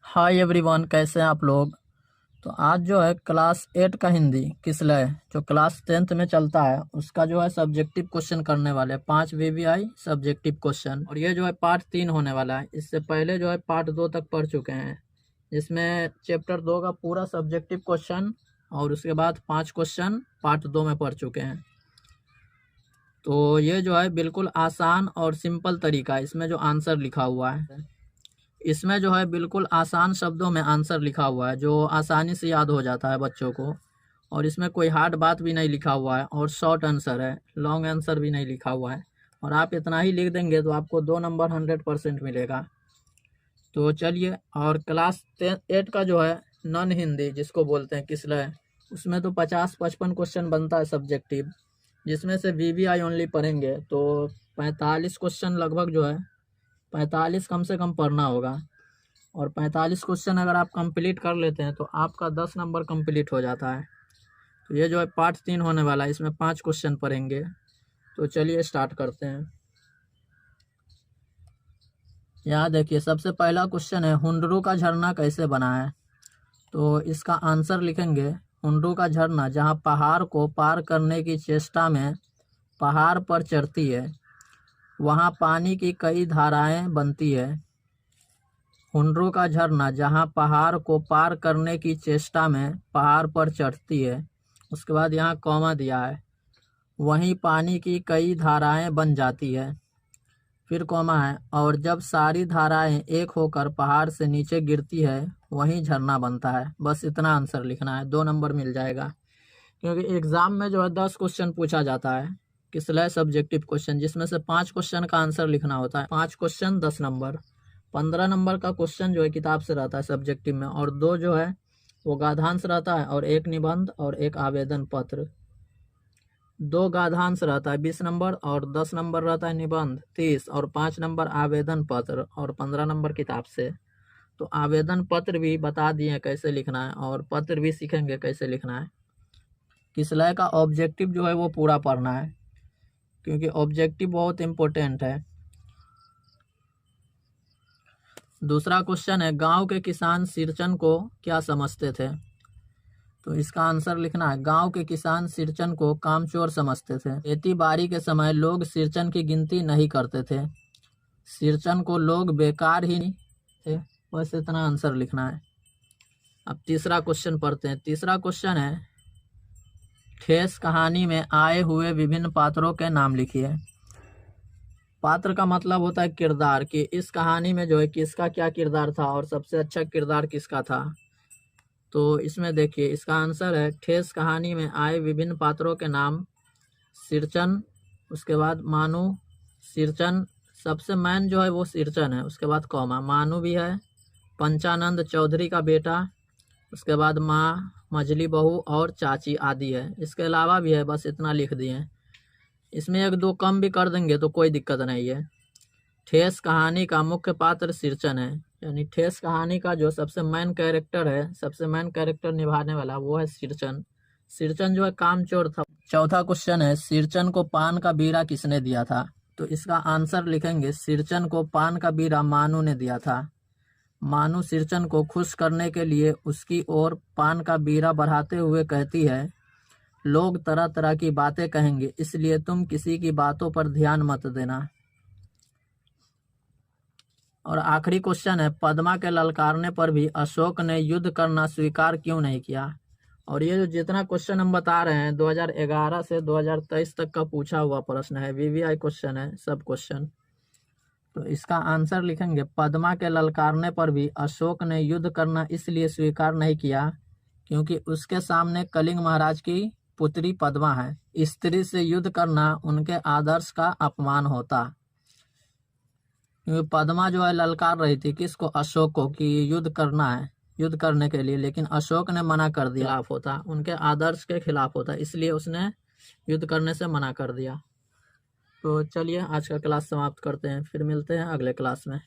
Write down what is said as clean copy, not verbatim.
Hi everyone, कैसे हैं आप लोग। तो आज जो है क्लास 8 का हिंदी किसलय जो क्लास 10th में चलता है उसका जो है सब्जेक्टिव क्वेश्चन करने वाले हैं। 5 वीवीआई सब्जेक्टिव क्वेश्चन, और ये जो है पार्ट 3 होने वाला है। इससे पहले जो है पार्ट 2 तक पढ़ चुके हैं, जिसमें चैप्टर 2 का पूरा सब्जेक्टिव क्वेश्चन और उसके बाद 5 क्वेश्चन पार्ट 2 में पढ़ चुके हैं। तो ये जो है बिल्कुल आसान और सिंपल तरीका है। इसमें जो आंसर लिखा हुआ है, इसमें जो है बिल्कुल आसान शब्दों में आंसर लिखा हुआ है, जो आसानी से याद हो जाता है बच्चों को। और इसमें कोई हार्ड बात भी नहीं लिखा हुआ है, और शॉर्ट आंसर है, लॉन्ग आंसर भी नहीं लिखा हुआ है। और आप इतना ही लिख देंगे तो आपको 2 नंबर 100% मिलेगा। तो चलिए, और क्लास 8 का जो है नॉन हिंदी जिसको बोलते हैं किसलय, उसमें तो 50-55 क्वेश्चन बनता है सब्जेक्टिव, जिसमें से वीवीआई ओनली पढ़ेंगे तो 45 क्वेश्चन लगभग जो है 45 कम से कम पढ़ना होगा। और 45 क्वेश्चन अगर आप कंप्लीट कर लेते हैं तो आपका 10 नंबर कंप्लीट हो जाता है। तो ये जो है पार्ट 3 होने वाला है, इसमें 5 क्वेश्चन पढ़ेंगे। तो चलिए स्टार्ट करते हैं। यहाँ देखिए, सबसे पहला क्वेश्चन है, हुंडरू का झरना कैसे बना है। तो इसका आंसर लिखेंगे, हुंडरू का झरना जहाँ पहाड़ को पार करने की चेष्टा में पहाड़ पर चढ़ती है, वहाँ पानी की कई धाराएं बनती है। हुंडरू का झरना जहाँ पहाड़ को पार करने की चेष्टा में पहाड़ पर चढ़ती है, उसके बाद यहाँ कॉमा दिया है, वहीं पानी की कई धाराएं बन जाती है, फिर कॉमा है, और जब सारी धाराएं एक होकर पहाड़ से नीचे गिरती है वहीं झरना बनता है। बस इतना आंसर लिखना है, 2 नंबर मिल जाएगा। क्योंकि एग्जाम में जो है 10 क्वेश्चन पूछा जाता है किसलय सब्जेक्टिव क्वेश्चन, जिसमें से 5 क्वेश्चन का आंसर लिखना होता है। 5 क्वेश्चन 10 नंबर, 15 नंबर का क्वेश्चन जो है किताब से रहता है सब्जेक्टिव में, और 2 जो है वो गाधांश रहता है, और 1 निबंध और 1 आवेदन पत्र। 2 गाधांश रहता है 20 नंबर, और 10 नंबर रहता है निबंध 30, और 5 नंबर आवेदन पत्र, और 15 नंबर किताब से। तो आवेदन पत्र भी बता दिए कैसे लिखना है, और पत्र भी सीखेंगे कैसे लिखना है। किसलय का ऑब्जेक्टिव जो है वो पूरा पढ़ना है, क्योंकि ऑब्जेक्टिव बहुत इम्पोर्टेंट है। दूसरा क्वेश्चन है, गांव के किसान सिरचन को क्या समझते थे। तो इसका आंसर लिखना है, गांव के किसान सिरचन को कामचोर समझते थे। खेती बाड़ी के समय लोग सिरचन की गिनती नहीं करते थे, सिरचन को लोग बेकार ही नहीं थे। बस इतना आंसर लिखना है। अब तीसरा क्वेश्चन पढ़ते हैं। तीसरा क्वेश्चन है, ठेस कहानी में आए हुए विभिन्न पात्रों के नाम लिखिए। पात्र का मतलब होता है किरदार, कि इस कहानी में जो है किसका क्या किरदार था और सबसे अच्छा किरदार किसका था। तो इसमें देखिए, इसका आंसर है, ठेस कहानी में आए विभिन्न पात्रों के नाम, सिरचन, उसके बाद मानू, सिरचन सबसे मैन जो है वो सिरचन है, उसके बाद कौमा, मानू भी है, पंचानंद चौधरी का बेटा, उसके बाद माँ, मझली बहू और चाची आदि है। इसके अलावा भी है, बस इतना लिख दिए। इसमें 1-2 कम भी कर देंगे तो कोई दिक्कत नहीं है। ठेस कहानी का मुख्य पात्र सिरचन है, यानी ठेस कहानी का जो सबसे मेन कैरेक्टर है, सबसे मेन कैरेक्टर निभाने वाला वो है सिरचन। सिरचन जो है कामचोर था। चौथा क्वेश्चन है, सिरचन को पान का बीड़ा किसने दिया था। तो इसका आंसर लिखेंगे, सिरचन को पान का बीड़ा मानू ने दिया था। मानू सिरचन को खुश करने के लिए उसकी ओर पान का बीड़ा बढ़ाते हुए कहती है, लोग तरह तरह की बातें कहेंगे, इसलिए तुम किसी की बातों पर ध्यान मत देना। और आखिरी क्वेश्चन है, पद्मा के ललकारने पर भी अशोक ने युद्ध करना स्वीकार क्यों नहीं किया। और ये जो जितना क्वेश्चन हम बता रहे हैं 2011 से 2023 तक का पूछा हुआ प्रश्न है, वीवीआई क्वेश्चन है सब क्वेश्चन। तो इसका आंसर लिखेंगे, पद्मा के ललकारने पर भी अशोक ने युद्ध करना इसलिए स्वीकार नहीं किया क्योंकि उसके सामने कलिंग महाराज की पुत्री पद्मा है। स्त्री से युद्ध करना उनके आदर्श का अपमान होता, क्योंकि पद्मा जो है ललकार रही थी किसको, अशोक को, कि युद्ध करना है, युद्ध करने के लिए, लेकिन अशोक ने मना कर दिया, खिलाफ होता, उनके आदर्श के खिलाफ होता, इसलिए उसने युद्ध करने से मना कर दिया। तो चलिए आज का क्लास समाप्त करते हैं, फिर मिलते हैं अगले क्लास में।